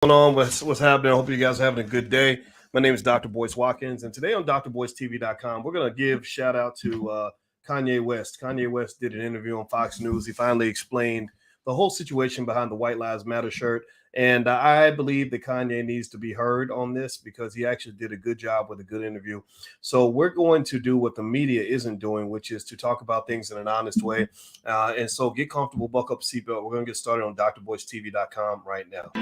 Going on? What's happening? I hope you guys are having a good day. My name is Dr. Boyce Watkins, and today on drboycetv.com, we're going to give shout out to Kanye West. Kanye West did an interview on Fox News. He finally explained the whole situation behind the White Lives Matter shirt, and I believe that Kanye needs to be heard on this because he actually did a good job with a good interview. So we're going to do what the media isn't doing, which is to talk about things in an honest way. And so get comfortable, buckle up, seatbelt. We're going to get started on drboycetv.com right now.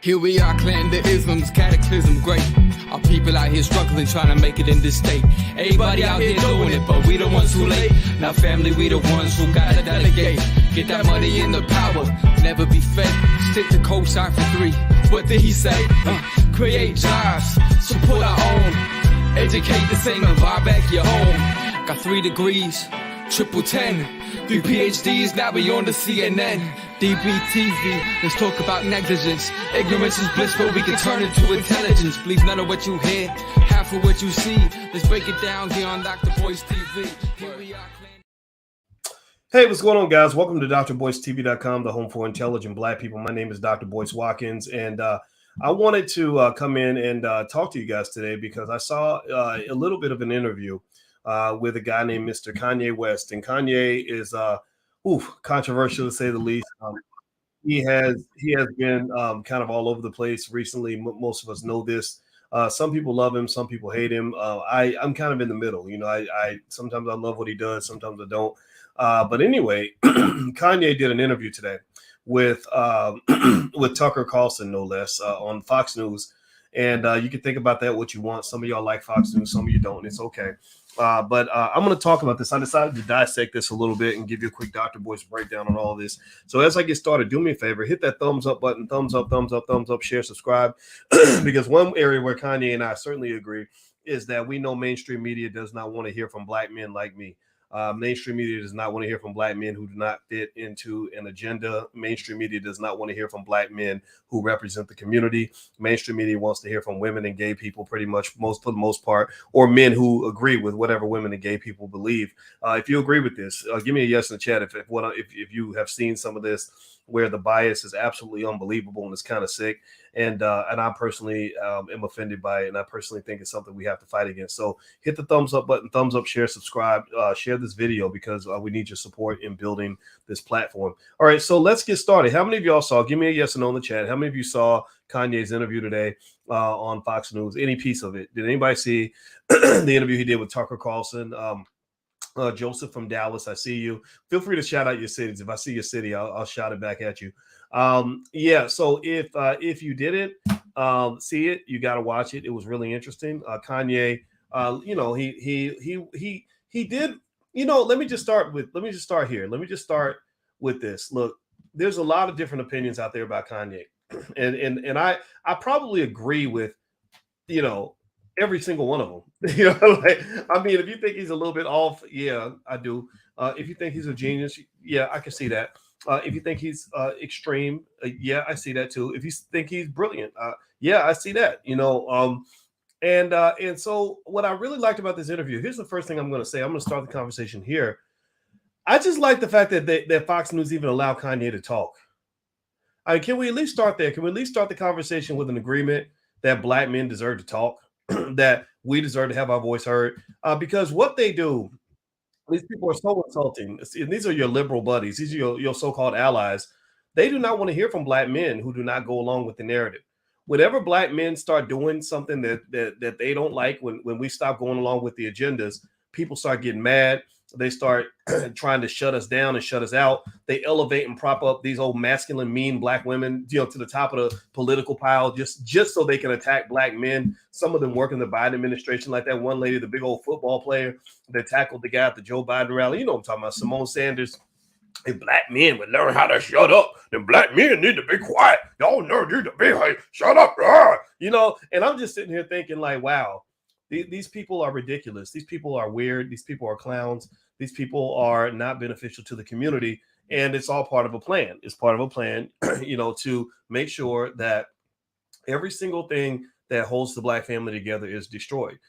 Here we are, clan the isms, cataclysm, great. Our people out here struggling, trying to make it in this state. Everybody out here doing it, but we the ones who late. Now family, we the ones who gotta delegate. Get that money in the power, never be fake. Stick to co-sign for 3. What did he say? Create jobs, support our own. Educate the same and buy back your home. Got 3 degrees, triple 10. 3 PhDs, now we on the CNN. DBTV, let's talk about negligence. Ignorance is bliss, but we can turn it to intelligence. Believe none of what you hear, half of what you see. Let's break it down here on Dr. Boyce TV. Here we are. Hey, what's going on, guys? Welcome to drboycetv.com, the home for intelligent Black people. My name is Dr. Boyce Watkins, and I wanted to come in and talk to you guys today because I saw a little bit of an interview with a guy named Mr. Kanye West. And Kanye is controversial to say the least. He has been kind of all over the place recently. Most of us know this. Some people love him, some people hate him. I'm kind of in the middle. You know, I sometimes I love what he does, sometimes I don't. But anyway, Kanye did an interview today with with Tucker Carlson, no less, on Fox News. And you can think about that what you want. Some of y'all like Fox News, some of you don't. It's okay. But I'm going to talk about this. I decided to dissect this a little bit and give you a quick Dr. Boyce breakdown on all of this. So as I get started, do me a favor, hit that thumbs up button, thumbs up, share, subscribe, because one area where Kanye and I certainly agree is that we know mainstream media does not want to hear from Black men like me. Mainstream media does not want to hear from Black men who do not fit into an agenda. Mainstream media does not want to hear from Black men who represent the community. Mainstream media wants to hear from women and gay people pretty much for the most part, or men who agree with whatever women and gay people believe. If you agree with this, give me a yes in the chat if you have seen some of this where the bias is absolutely unbelievable and it's kind of sick. And I personally am offended by it. And I personally think it's something we have to fight against. So hit the thumbs up button, thumbs up, share, subscribe, share this video because we need your support in building this platform. All right, so let's get started. How many of y'all saw, give me a yes or no in the chat. How many of you saw Kanye's interview today on Fox News? Any piece of it? Did anybody see the interview he did with Tucker Carlson? Joseph from Dallas, I see you. Feel free to shout out your cities. If I see your city, I'll shout it back at you. Yeah, so if you didn't see it, you got to watch it. It was really interesting. Kanye, you know, he did. You know, let me just start here. Let me just start with this. Look, there's a lot of different opinions out there about Kanye, and I probably agree with, you know, every single one of them. You know, like, I mean, if you think he's a little bit off, yeah, I do. If you think he's a genius, yeah, I can see that. If you think he's extreme, yeah, I see that too. If you think he's brilliant, yeah, I see that. You know, and so what I really liked about this interview, here's the first thing I'm going to say. I'm going to start the conversation here. I just like the fact that Fox News even allowed Kanye to talk. I mean, can we at least start there? Can we at least start the conversation with an agreement that Black men deserve to talk? That we deserve to have our voice heard, because what they do, these people are so insulting. And these are your liberal buddies. These are your so-called allies. They do not want to hear from Black men who do not go along with the narrative. Whenever Black men start doing something that they don't like, when we stop going along with the agendas, people start getting mad. They start trying to shut us down and shut us out. They elevate and prop up these old masculine, mean Black women, you know, to the top of the political pile, just so they can attack Black men. Some of them work in the Biden administration, like that one lady, the big old football player that tackled the guy at the Joe Biden rally. You know what I'm talking about, Simone Sanders. If Black men would learn how to shut up, then Black men need to be quiet. Y'all need to be, hey, shut up. You know, and I'm just sitting here thinking like, wow, these people are ridiculous. These people are weird. These people are clowns. These people are not beneficial to the community. And it's all part of a plan. It's part of a plan, you know, to make sure that every single thing that holds the Black family together is destroyed.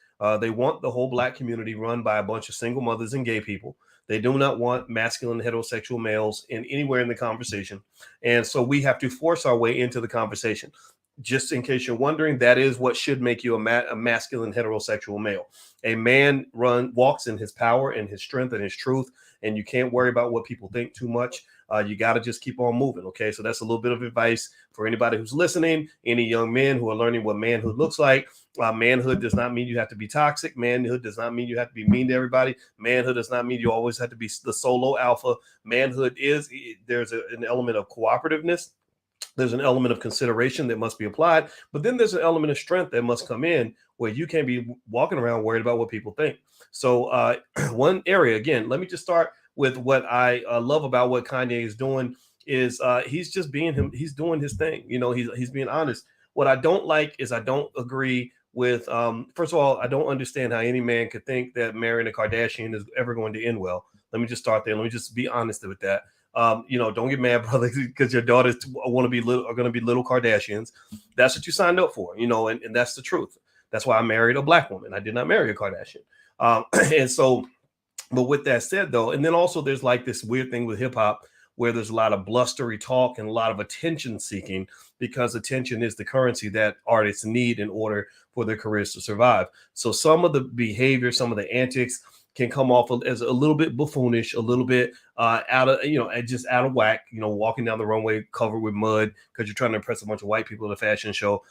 They want the whole Black community run by a bunch of single mothers and gay people. They do not want masculine heterosexual males anywhere in the conversation. And so we have to force our way into the conversation. Just in case you're wondering, that is what should make you a masculine heterosexual male. A man walks in his power and his strength and his truth, and you can't worry about what people think too much. You got to just keep on moving. Okay, so that's a little bit of advice for anybody who's listening, any young men who are learning what manhood looks like. Manhood does not mean you have to be toxic. Manhood does not mean you have to be mean to everybody. Manhood does not mean you always have to be the solo alpha. Manhood there's an element of cooperativeness. There's an element of consideration that must be applied, but then there's an element of strength that must come in where you can't be walking around worried about what people think. So one area, again, let me just start with what I love about what Kanye is doing is he's just being him. He's doing his thing. You know, he's being honest. What I don't like is I don't agree with, first of all, I don't understand how any man could think that marrying a Kardashian is ever going to end well. Let me just start there. Let me just be honest with that. Don't get mad, brother, because your daughters are going to be little Kardashians. That's what you signed up for, and that's the truth. That's why I married a black woman. I did not marry a Kardashian. And so, but with that said, though, and then also there's like this weird thing with hip hop where there's a lot of blustery talk and a lot of attention seeking, because attention is the currency that artists need in order for their careers to survive. So some of the behavior, some of the antics can come off as a little bit buffoonish, a little bit just out of whack, walking down the runway covered with mud because you're trying to impress a bunch of white people at a fashion show.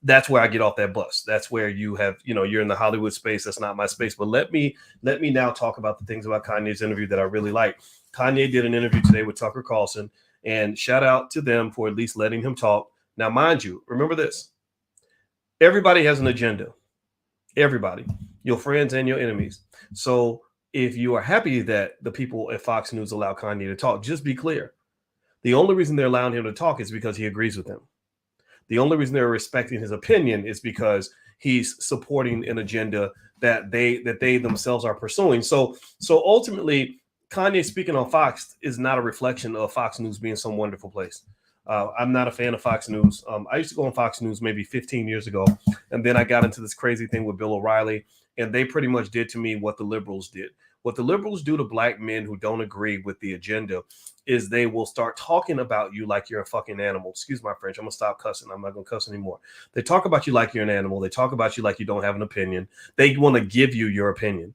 That's where I get off that bus. That's where you have, you're in the Hollywood space. That's not my space. But let me now talk about the things about Kanye's interview that I really like. Kanye did an interview today with Tucker Carlson, and shout out to them for at least letting him talk. Now, mind you, remember this. Everybody has an agenda. Everybody, your friends and your enemies. So if you are happy that the people at Fox News allow Kanye to talk, just be clear. The only reason they're allowing him to talk is because he agrees with them. The only reason they're respecting his opinion is because he's supporting an agenda that they themselves are pursuing. So ultimately, Kanye speaking on Fox is not a reflection of Fox News being some wonderful place. I'm not a fan of Fox News. I used to go on Fox News maybe 15 years ago, and then I got into this crazy thing with Bill O'Reilly, and they pretty much did to me what the liberals did. What the liberals do to black men who don't agree with the agenda is they will start talking about you like you're a fucking animal. Excuse my French. I'm going to stop cussing. I'm not going to cuss anymore. They talk about you like you're an animal. They talk about you like you don't have an opinion. They want to give you your opinion.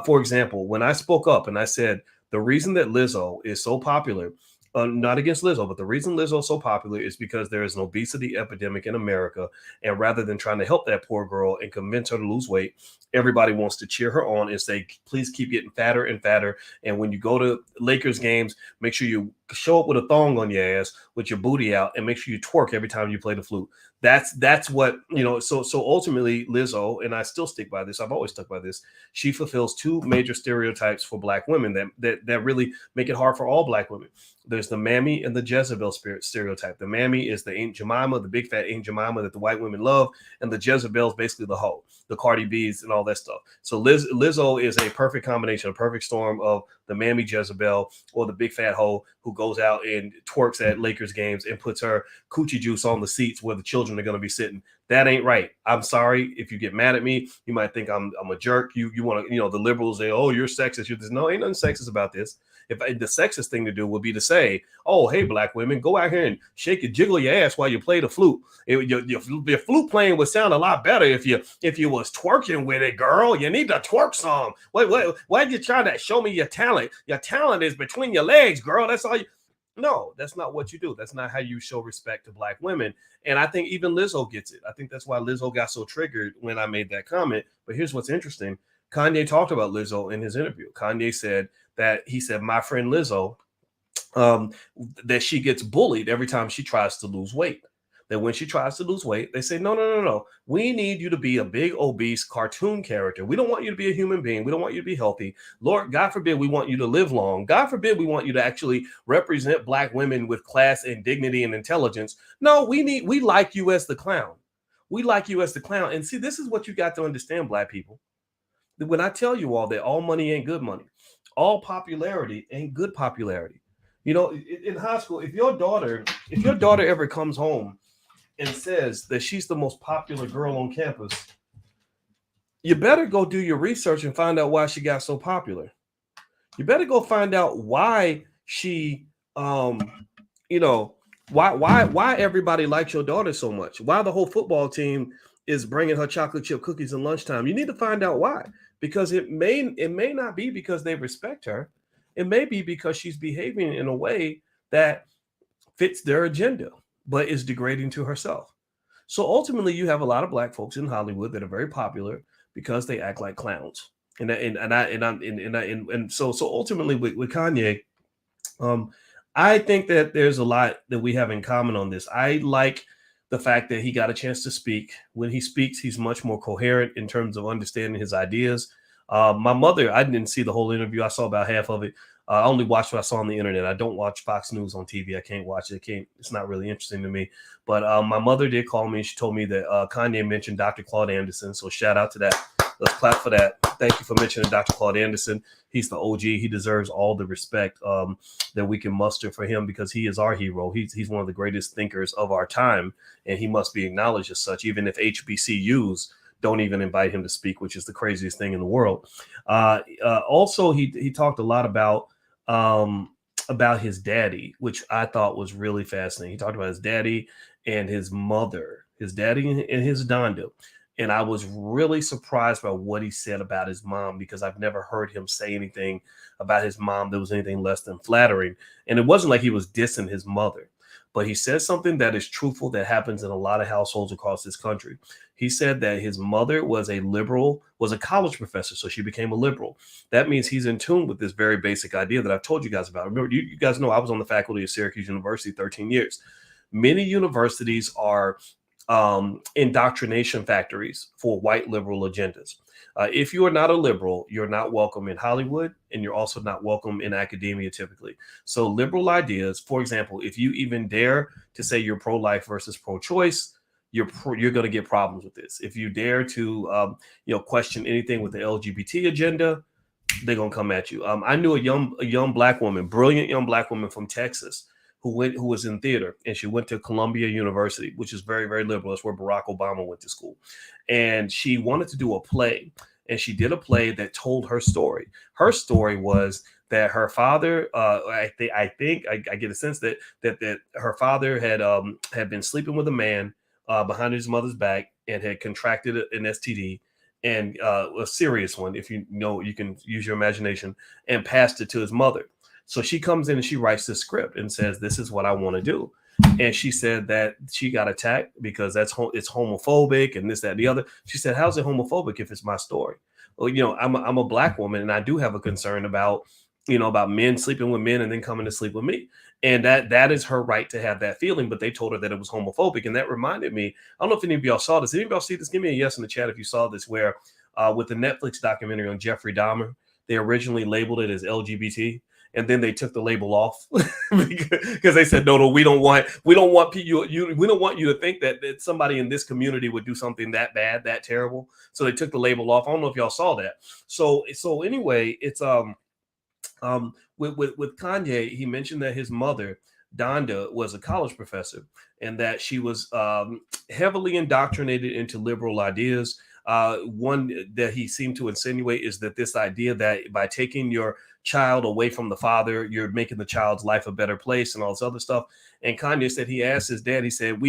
For example, when I spoke up and I said the reason that Lizzo is so popular, not against Lizzo, but the reason Lizzo is so popular is because there is an obesity epidemic in America. And rather than trying to help that poor girl and convince her to lose weight, everybody wants to cheer her on and say, please keep getting fatter and fatter. And when you go to Lakers games, make sure you show up with a thong on your ass with your booty out and make sure you twerk every time you play the flute. That's what, so ultimately Lizzo, and I still stick by this, I've always stuck by this, she fulfills two major stereotypes for black women that really make it hard for all black women. There's the mammy and the Jezebel stereotype. The mammy is the Aunt Jemima, the big fat Aunt Jemima that the white women love, and the Jezebel is basically the hoe, the Cardi B's and all that stuff. So Lizzo is a perfect combination, a perfect storm of the mammy Jezebel or the big fat hoe who goes out and twerks at Lakers games and puts her coochie juice on the seats where the children are going to be sitting. That ain't right. I'm sorry if you get mad at me. You might think I'm a jerk. You want to, the liberals say, oh, you're sexist. You're this. No, ain't nothing sexist about this. If the sexist thing to do would be to say, oh, hey, black women, go out here and jiggle your ass while you play the flute. Your flute playing would sound a lot better if you was twerking with it, girl. You need to twerk some. Why you trying to show me your talent? Your talent is between your legs, girl. That's all you. No, that's not what you do. That's not how you show respect to black women. And I think even Lizzo gets it. I think that's why Lizzo got so triggered when I made that comment. But here's what's interesting. Kanye talked about Lizzo in his interview. Kanye said my friend Lizzo, that she gets bullied every time she tries to lose weight. That when she tries to lose weight, they say, no. We need you to be a big, obese cartoon character. We don't want you to be a human being. We don't want you to be healthy. Lord, God forbid we want you to live long. God forbid we want you to actually represent black women with class and dignity and intelligence. No, we like you as the clown. We like you as the clown. And see, this is what you got to understand, black people. When I tell you all that all money ain't good money, all popularity ain't good popularity. In high school, if your daughter ever comes home and says that she's the most popular girl on campus, you better go do your research and find out why she got so popular. You better go find out why she, you know, why everybody likes your daughter so much. Why the whole football team is bringing her chocolate chip cookies in lunchtime. You need to find out why, because it may not be because they respect her. It may be because she's behaving in a way that fits their agenda, but is degrading to herself. So ultimately, you have a lot of black folks in Hollywood that are very popular because they act like clowns. And ultimately with Kanye, um, I think that there's a lot that we have in common on this. I like the fact that he got a chance to speak. When he speaks, he's much more coherent in terms of understanding his ideas. My mother, I didn't see the whole interview. I saw about half of it. I only watched what I saw on the internet. I don't watch Fox News on TV. I can't watch it. It's not really interesting to me. But my mother did call me. She told me that Kanye mentioned Dr. Claude Anderson. So shout out to that. Let's clap for that. Thank you for mentioning Dr. Claude Anderson. He's the OG. He deserves all the respect that we can muster for him because he is our hero. He's one of the greatest thinkers of our time, and he must be acknowledged as such, even if HBCUs don't even invite him to speak, which is the craziest thing in the world. Also, he talked a lot about his daddy, which I thought was really fascinating. He talked about his daddy and his mother, his daddy and his Donda. And I was really surprised by what he said about his mom, because I've never heard him say anything about his mom that was anything less than flattering. And it wasn't like he was dissing his mother, but he said something that is truthful that happens in a lot of households across this country. He said that his mother was a college professor, so she became a liberal. That means he's in tune with this very basic idea that I've told you guys about. Remember, you guys know I was on the faculty of Syracuse University 13 years. Many universities are indoctrination factories for white liberal agendas. If you are not a liberal, you're not welcome in Hollywood, and you're also not welcome in academia typically. So liberal ideas, for example, if you even dare to say you're pro-life versus pro-choice, you're going to get problems with this. If you dare to question anything with the LGBT agenda, they're going to come at you. I knew a young black woman, brilliant young black woman from Texas, who was in theater, and she went to Columbia University, which is very, very liberal. That's where Barack Obama went to school. And she wanted to do a play, and she did a play that told her story. Her story was that her father, I think I get a sense that her father had been sleeping with a man behind his mother's back and had contracted an STD, and a serious one, if you know, you can use your imagination, and passed it to his mother. So she comes in and she writes this script and says, "This is what I want to do." And she said that she got attacked because it's homophobic and this, that, and the other. She said, "How's it homophobic if it's my story?" Well, I'm a black woman, and I do have a concern about men sleeping with men and then coming to sleep with me. And that is her right to have that feeling. But they told her that it was homophobic. And that reminded me, I don't know if any of y'all saw this. Any of y'all see this? Give me a yes in the chat if you saw this, where with the Netflix documentary on Jeffrey Dahmer, they originally labeled it as LGBT. And then they took the label off because they said, no, we don't want you to think that somebody in this community would do something that bad, that terrible. So they took the label off. I don't know if y'all saw that. So anyway, it's with Kanye, he mentioned that his mother, Donda, was a college professor, and that she was heavily indoctrinated into liberal ideas. One that he seemed to insinuate is that this idea that by taking your child away from the father, you're making the child's life a better place and all this other stuff. And Kanye said he asked his dad, he said,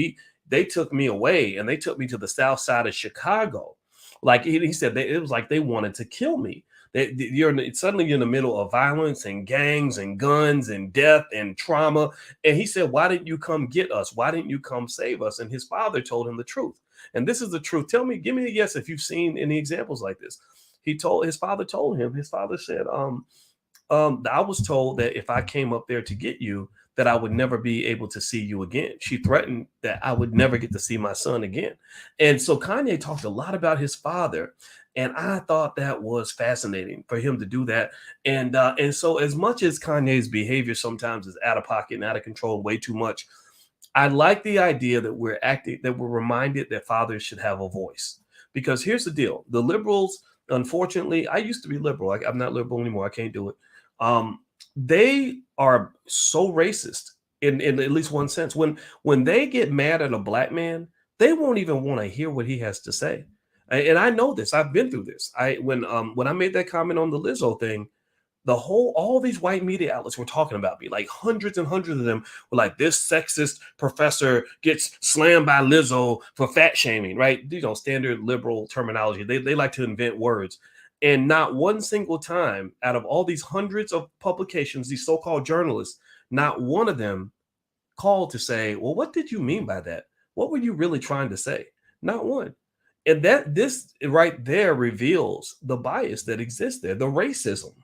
they took me away and they took me to the south side of Chicago. Like he said, it was like they wanted to kill me. You're suddenly in the middle of violence and gangs and guns and death and trauma. And he said, "Why didn't you come get us? Why didn't you come save us?" And his father told him the truth. And this is the truth. Give me a yes if you've seen any examples like this. His father said, I was told that if I came up there to get you, that I would never be able to see you again. She threatened that I would never get to see my son again. And so Kanye talked a lot about his father. And I thought that was fascinating for him to do that. And so as much as Kanye's behavior sometimes is out of pocket and out of control way too much, I like the idea that we're reminded that fathers should have a voice. Because here's the deal. The liberals, unfortunately, I used to be liberal. I'm not liberal anymore. I can't do it. They are so racist in at least one sense. When they get mad at a black man, they won't even want to hear what he has to say. And I know this. I've been through this. When I made that comment on the Lizzo thing, all these white media outlets were talking about me, like hundreds and hundreds of them were like, this sexist professor gets slammed by Lizzo for fat shaming, right? Standard liberal terminology. They like to invent words. And not one single time out of all these hundreds of publications, these so-called journalists, not one of them called to say, well, what did you mean by that? What were you really trying to say? Not one. And this right there reveals the bias that exists there, the racism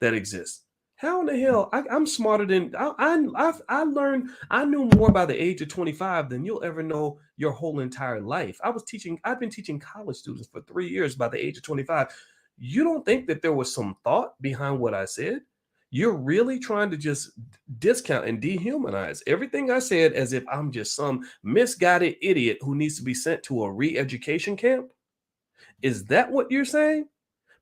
that exists. How in the hell? I'm smarter than I learned. I knew more by the age of 25 than you'll ever know your whole entire life. I've been teaching college students for 3 years by the age of 25. You don't think that there was some thought behind what I said? You're really trying to just discount and dehumanize everything I said as if I'm just some misguided idiot who needs to be sent to a re-education camp? Is that what you're saying?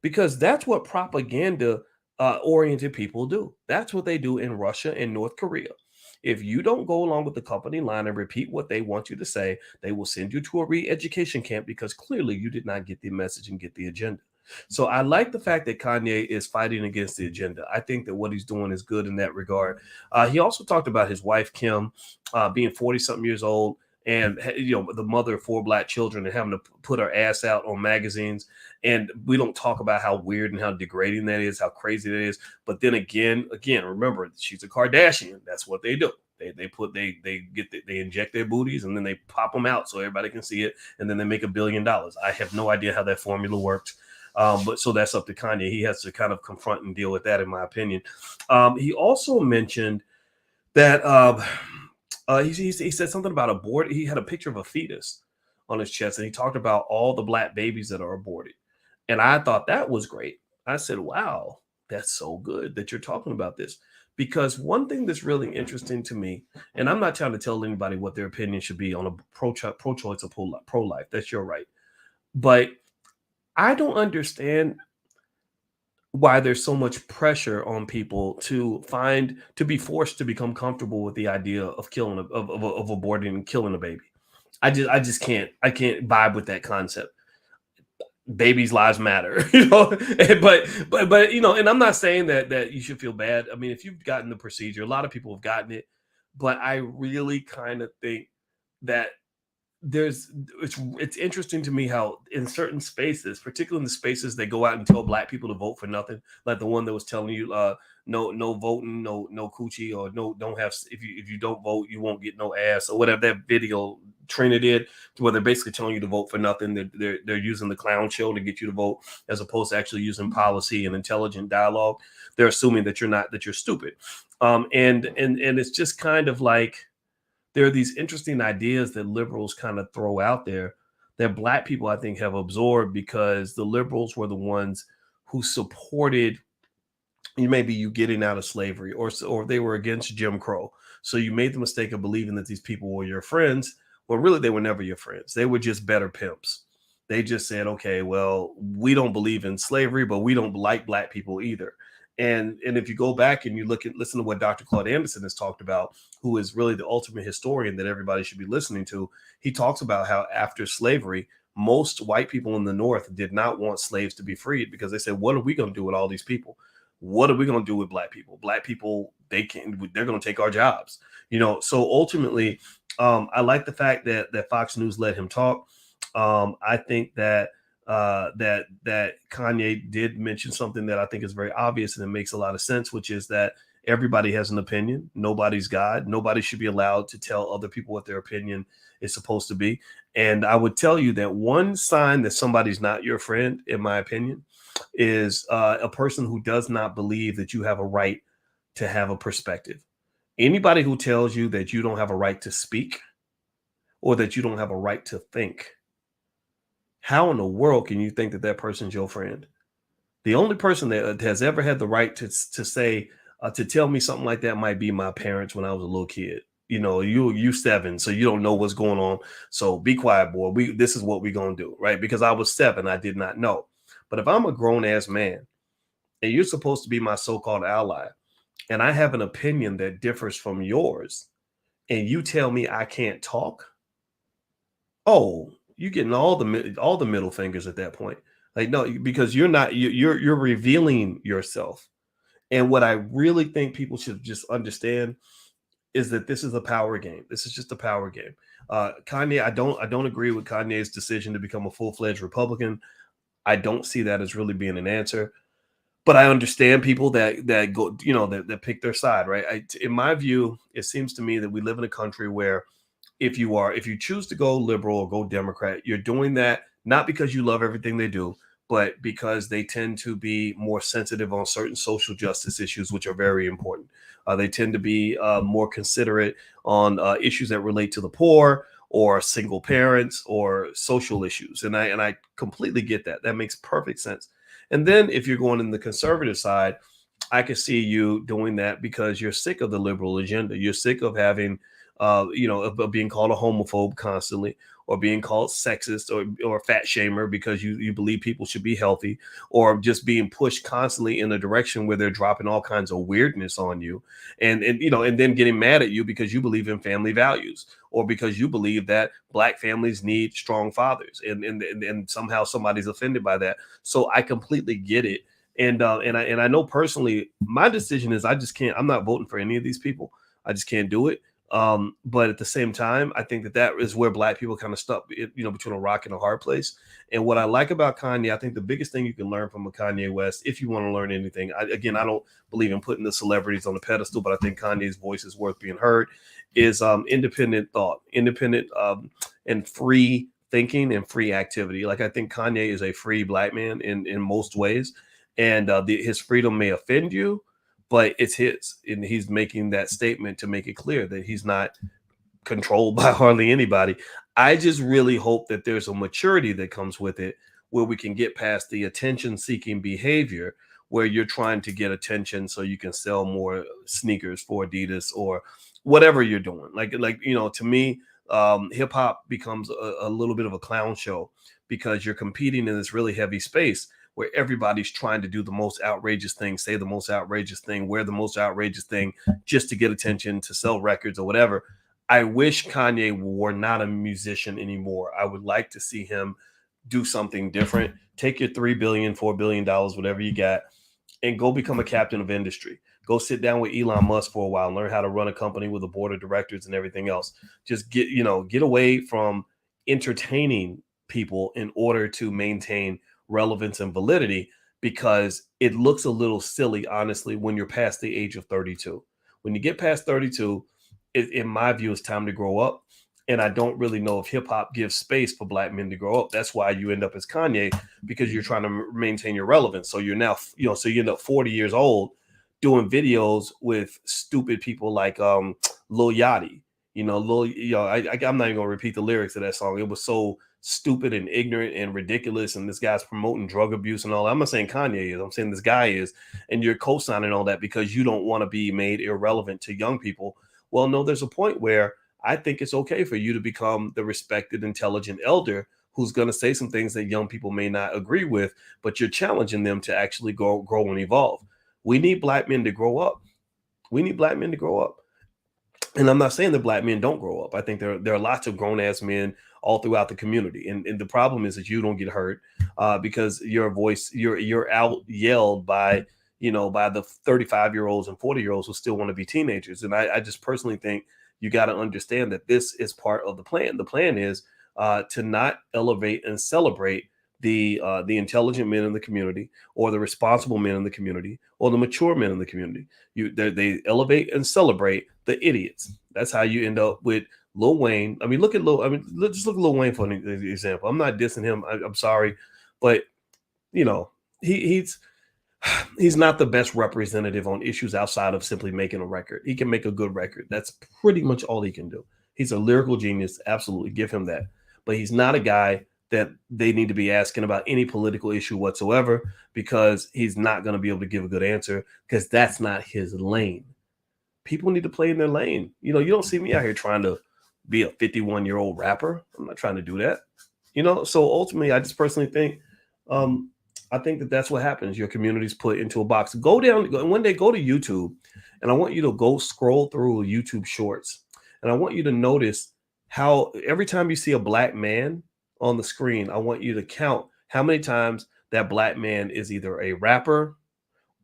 Because that's what propaganda oriented people do. That's what they do in Russia and North Korea. If you don't go along with the company line and repeat what they want you to say, they will send you to a re-education camp because clearly you did not get the message and get the agenda. So I like the fact that Kanye is fighting against the agenda. I think that what he's doing is good in that regard. He also talked about his wife, Kim, being 40-something years old and, the mother of 4 Black children and having to put her ass out on magazines. And we don't talk about how weird and how degrading that is, how crazy that is. But then again, remember, she's a Kardashian. That's what they do. They inject their booties and then they pop them out so everybody can see it. And then they make $1 billion. I have no idea how that formula works. But so that's up to Kanye. He has to kind of confront and deal with that, in my opinion. He also mentioned that he said something about abort. He had a picture of a fetus on his chest, and he talked about all the Black babies that are aborted. And I thought that was great. I said, wow, that's so good that you're talking about this. Because one thing that's really interesting to me, and I'm not trying to tell anybody what their opinion should be on a pro-choice or pro-life. That's your right. But I don't understand why there's so much pressure on people to be forced to become comfortable with the idea of killing of aborting and killing a baby. I just can't vibe with that concept. Babies' lives matter, but and I'm not saying that you should feel bad. I mean, if you've gotten the procedure, a lot of people have gotten it, but I really kind of think that it's interesting to me how in certain spaces, particularly in the spaces they go out and tell Black people to vote for nothing, like the one that was telling you no voting, no coochie, or no, don't have, if you don't vote you won't get no ass, or whatever that video Trina did, where they're basically telling you to vote for nothing. They're using the clown show to get you to vote as opposed to actually using policy and intelligent dialogue. They're assuming that you're stupid, and it's just kind of like there are these interesting ideas that liberals kind of throw out there that Black people, I think, have absorbed because the liberals were the ones who supported you getting out of slavery, or they were against Jim Crow. So you made the mistake of believing that these people were your friends. Well, really, they were never your friends. They were just better pimps. They just said, okay, well, we don't believe in slavery, but we don't like Black people either. And if you go back and you listen to what Dr. Claude Anderson has talked about, who is really the ultimate historian that everybody should be listening to, he talks about how after slavery, most white people in the North did not want slaves to be freed because they said, what are we going to do with all these people? What are we going to do with Black people? Black people, they're going to take our jobs. So ultimately, I like the fact that Fox News let him talk. I think that Kanye did mention something that I think is very obvious and it makes a lot of sense, which is that everybody has an opinion. Nobody's God. Nobody should be allowed to tell other people what their opinion is supposed to be. And I would tell you that one sign that somebody's not your friend, in my opinion, is a person who does not believe that you have a right to have a perspective. Anybody who tells you that you don't have a right to speak or that you don't have a right to think, how in the world can you think that person's your friend? The only person that has ever had the right to say, to tell me something like that might be my parents when I was a little kid. You 7, so you don't know what's going on. So be quiet, boy. This is what we're going to do, right? Because I was 7, I did not know. But if I'm a grown ass man and you're supposed to be my so-called ally, and I have an opinion that differs from yours, and you tell me I can't talk, oh, you're getting all the middle fingers at that point. Like, no, because you're revealing yourself. And what I really think people should just understand is that this is a power game. This is just a power game. Kanye, I don't agree with Kanye's decision to become a full-fledged Republican. I don't see that as really being an answer. But I understand people that go, that pick their side, right? In my view, it seems to me that we live in a country where if you choose to go liberal or go Democrat, you're doing that not because you love everything they do, but because they tend to be more sensitive on certain social justice issues, which are very important. They tend to be more considerate on issues that relate to the poor or single parents or social issues, and I completely get that. That makes perfect sense. And then if you're going in the conservative side, I can see you doing that because you're sick of the liberal agenda. You're sick of having, of being called a homophobe constantly, or being called sexist or fat shamer because you believe people should be healthy, or just being pushed constantly in a direction where they're dropping all kinds of weirdness on you, and then getting mad at you because you believe in family values, or because you believe that Black families need strong fathers, and somehow somebody's offended by that. So I completely get it. And I know personally, my decision is I just can't. I'm not voting for any of these people. I just can't do it. But at the same time, I think that is where Black people kind of stuck, between a rock and a hard place. And what I like about Kanye, I think the biggest thing you can learn from a Kanye West, if you want to learn anything, I don't believe in putting the celebrities on the pedestal, but I think Kanye's voice is worth being heard, is independent thought, independent and free thinking and free activity. Like, I think Kanye is a free Black man in most ways. And his freedom may offend you, but it's his, and he's making that statement to make it clear that he's not controlled by hardly anybody. I just really hope that there's a maturity that comes with it, where we can get past the attention-seeking behavior, where you're trying to get attention so you can sell more sneakers for Adidas or whatever you're doing. Like to me, hip hop becomes a little bit of a clown show because you're competing in this really heavy space where everybody's trying to do the most outrageous thing, say the most outrageous thing, wear the most outrageous thing just to get attention, to sell records or whatever. I wish Kanye were not a musician anymore. I would like to see him do something different. Take your $3 billion, $4 billion, whatever you got, and go become a captain of industry. Go sit down with Elon Musk for a while, learn how to run a company with a board of directors and everything else. Just get away from entertaining people in order to maintain relevance and validity, because it looks a little silly, honestly, when you're past the age of 32. When you get past 32, in my view, it's time to grow up. And I don't really know if hip hop gives space for Black men to grow up. That's why you end up as Kanye, because you're trying to maintain your relevance. So you're now, so you end up 40 years old doing videos with stupid people like Lil Yachty. I'm not even gonna repeat the lyrics of that song. It was so stupid and ignorant and ridiculous, and this guy's promoting drug abuse and all that. I'm not saying Kanye is, I'm saying this guy is, and you're co-signing all that because you don't want to be made irrelevant to young people. Well, no, there's a point where I think it's okay for you to become the respected, intelligent elder who's going to say some things that young people may not agree with, but you're challenging them to actually grow and evolve. We need Black men to grow up. We need Black men to grow up. And I'm not saying that Black men don't grow up. I think there are lots of grown ass men all throughout the community. And the problem is that you don't get hurt because your voice, you're out yelled by the 35-year-olds and 40-year-olds who still want to be teenagers. And I just personally think you got to understand that this is part of the plan. The plan is to not elevate and celebrate the intelligent men in the community, or the responsible men in the community, or the mature men in the community. They elevate and celebrate the idiots. That's how you end up with Lil Wayne. I mean, just look at Lil Wayne for an example. I'm not dissing him. I'm sorry, but he's not the best representative on issues outside of simply making a record. He can make a good record. That's pretty much all he can do. He's a lyrical genius. Absolutely, give him that. But he's not a guy that they need to be asking about any political issue whatsoever, because he's not going to be able to give a good answer, because that's not his lane. People need to play in their lane. You don't see me out here trying to be a 51-year-old rapper. I'm not trying to do that. So ultimately, I just personally think, I think that's what happens. Your community's put into a box. One day, go to YouTube, and I want you to go scroll through YouTube shorts. And I want you to notice how every time you see a Black man on the screen, I want you to count how many times that Black man is either a rapper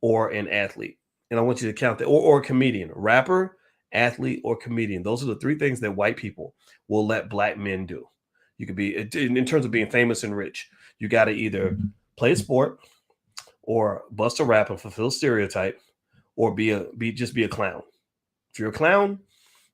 or an athlete. And I want you to count that, or comedian, rapper, athlete, or comedian. Those are the three things that white people will let black men do. You could be, in terms of being famous and rich, you got to either play a sport or bust a rap and fulfill stereotype, or just be a clown. If you're a clown,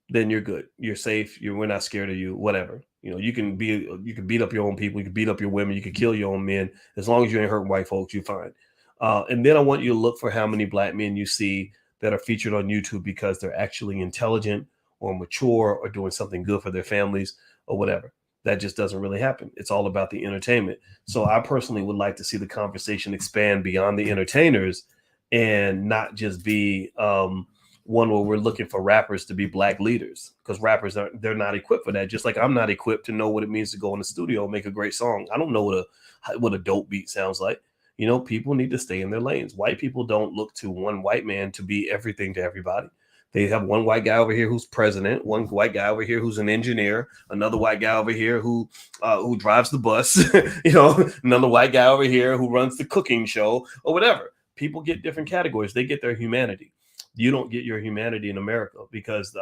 then you're good. You're safe. We're not scared of you. Whatever. You can beat up your own people. You can beat up your women. You can kill your own men. As long as you ain't hurting white folks, you're fine. And then I want you to look for how many black men you see that are featured on YouTube because they're actually intelligent or mature or doing something good for their families or whatever. That just doesn't really happen. It's all about the entertainment. So I personally would like to see the conversation expand beyond the entertainers and not just be one where we're looking for rappers to be black leaders, because rappers they're not equipped for that. Just like I'm not equipped to know what it means to go in the studio and make a great song. I don't know what a dope beat sounds like. People need to stay in their lanes. White people don't look to one white man to be everything to everybody. They have one white guy over here who's president, one white guy over here who's an engineer, another white guy over here who drives the bus, another white guy over here who runs the cooking show or whatever. People get different categories. They get their humanity. You don't get your humanity in America because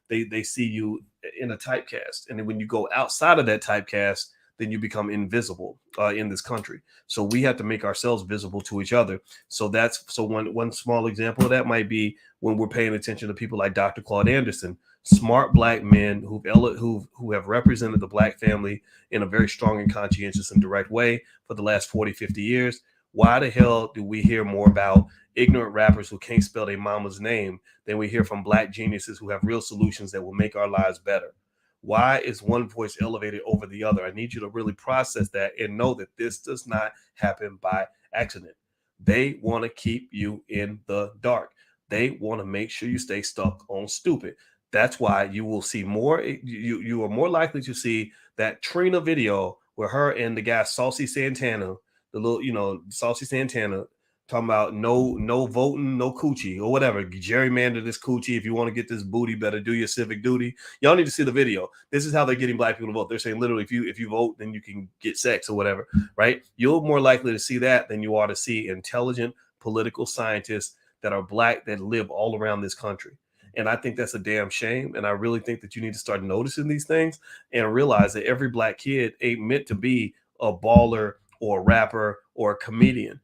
they see you in a typecast. And then when you go outside of that typecast, then you become invisible in this country. So we have to make ourselves visible to each other. So one small example of that might be when we're paying attention to people like Dr. Claude Anderson, smart black men who have represented the black family in a very strong and conscientious and direct way for the last 40, 50 years. Why the hell do we hear more about ignorant rappers who can't spell their mama's name than we hear from black geniuses who have real solutions that will make our lives better? Why is one voice elevated over the other? I need you to really process that and know that this does not happen by accident. They want to keep you in the dark. They want to make sure you stay stuck on stupid. That's why you will see more. You are more likely to see that Trina video where her and the guy Saucy Santana, the little, Saucy Santana, talking about no voting, no coochie or whatever. Gerrymander this coochie. If you want to get this booty, better do your civic duty. Y'all need to see the video. This is how they're getting black people to vote. They're saying literally, if you vote, then you can get sex or whatever, right? You're more likely to see that than you are to see intelligent political scientists that are black that live all around this country. And I think that's a damn shame. And I really think that you need to start noticing these things and realize that every black kid ain't meant to be a baller or a rapper or a comedian.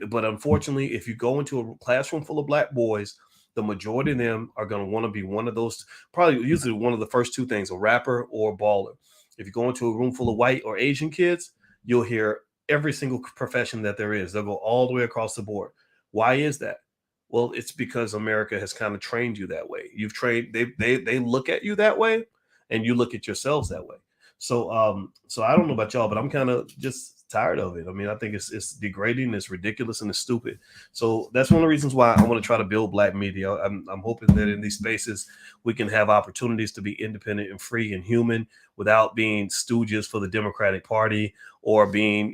But unfortunately, if you go into a classroom full of black boys, the majority of them are going to want to be one of those, probably usually one of the first two things, a rapper or a baller. If you go into a room full of white or Asian kids, you'll hear every single profession that there is. They'll go all the way across the board. Why is that? Well, it's because America has kind of trained you that way. You've trained, they look at you that way, and you look at yourselves that way. So I don't know about y'all, but I'm kind of just tired of it. I mean, I think it's degrading, it's ridiculous, and it's stupid. So that's one of the reasons why I want to try to build black media. I'm hoping that in these spaces we can have opportunities to be independent and free and human without being stooges for the Democratic Party or being,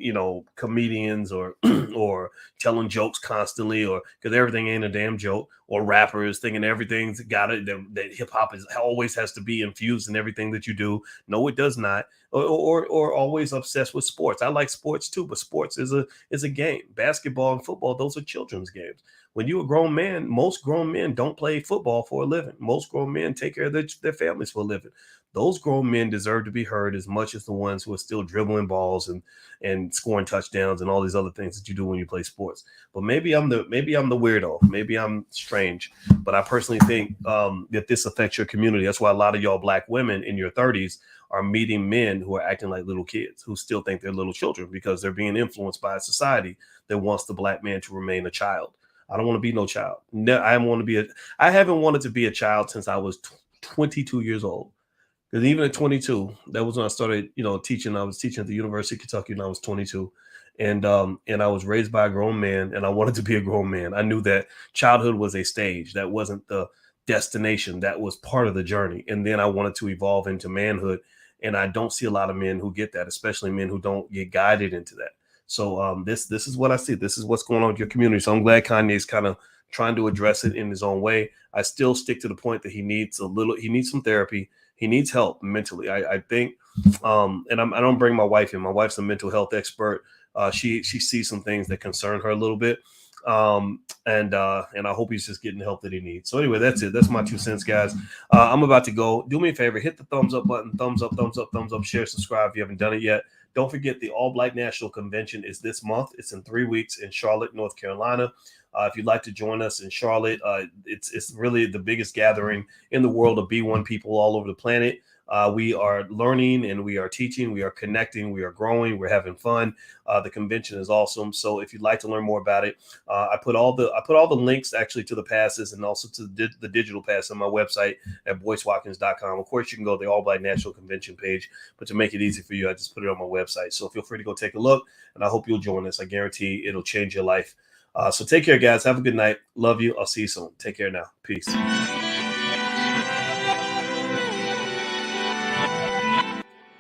comedians or or telling jokes constantly, or because everything ain't a damn joke, or rappers thinking everything's got it, that hip hop always has to be infused in everything that you do. No, it does not. Or always obsessed with sports. I like sports too, but sports is a game. Basketball and football, those are children's games. When you're a grown man, most grown men don't play football for a living. Most grown men take care of their families for a living. Those grown men deserve to be heard as much as the ones who are still dribbling balls and scoring touchdowns and all these other things that you do when you play sports. But maybe I'm the weirdo. Maybe I'm strange. But I personally think that this affects your community. That's why a lot of y'all black women in your 30s are meeting men who are acting like little kids, who still think they're little children because they're being influenced by a society that wants the black man to remain a child. I don't want to be no child. No, I haven't wanted to be a child since I was 22 years old. Because even at 22, that was when I started, teaching. I was teaching at the University of Kentucky when I was 22. And I was raised by a grown man, and I wanted to be a grown man. I knew that childhood was a stage. That wasn't the destination. That was part of the journey. And then I wanted to evolve into manhood. And I don't see a lot of men who get that, especially men who don't get guided into that. So this is what I see. This is what's going on with your community. So I'm glad Kanye's kind of trying to address it in his own way. I still stick to the point that he needs some therapy. He needs help mentally. I think, and I don't bring my wife in. My wife's a mental health expert. She sees some things that concern her a little bit. And I hope he's just getting the help that he needs. So anyway, that's it. That's my 2 cents, guys. I'm about to go. Do me a favor, hit the thumbs up button, thumbs up, share, subscribe if you haven't done it yet. Don't forget the All Black National Convention is this month. It's in 3 weeks in Charlotte, North Carolina. If you'd like to join us in Charlotte, it's really the biggest gathering in the world of B1 people all over the planet. We are learning and we are teaching, we are connecting, we are growing, we're having fun. The convention is awesome. So if you'd like to learn more about it, I put all the links actually to the passes and also to the digital pass on my website at boycewatkins.com. Of course, you can go to the All Black National Convention page, but to make it easy for you, I just put it on my website. So feel free to go take a look, and I hope you'll join us. I guarantee it'll change your life. So take care, guys. Have a good night. Love you. I'll see you soon. Take care now. Peace.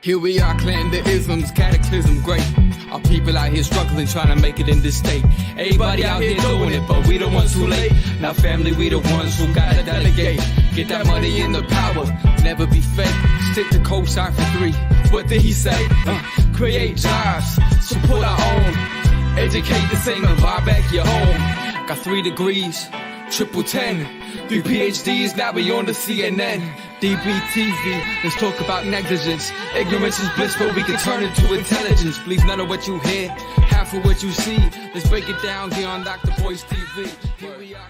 Here we are, clan the isms, cataclysm great. Our people out here struggling, trying to make it in this state. Everybody out here doing it, but we the ones who late. Now family, we the ones who gotta delegate. Get that money in the power, never be fake. Stick to cosign for 3. What did he say? Create jobs, support our own. Educate the same and buy back your home. Got 3 degrees, triple 10. 3 PhDs, now we on the CNN. DBTV, let's talk about negligence. Ignorance is bliss, but we can turn it to intelligence. Believe none of what you hear, half of what you see. Let's break it down here on Dr. Boyce TV. Here we are.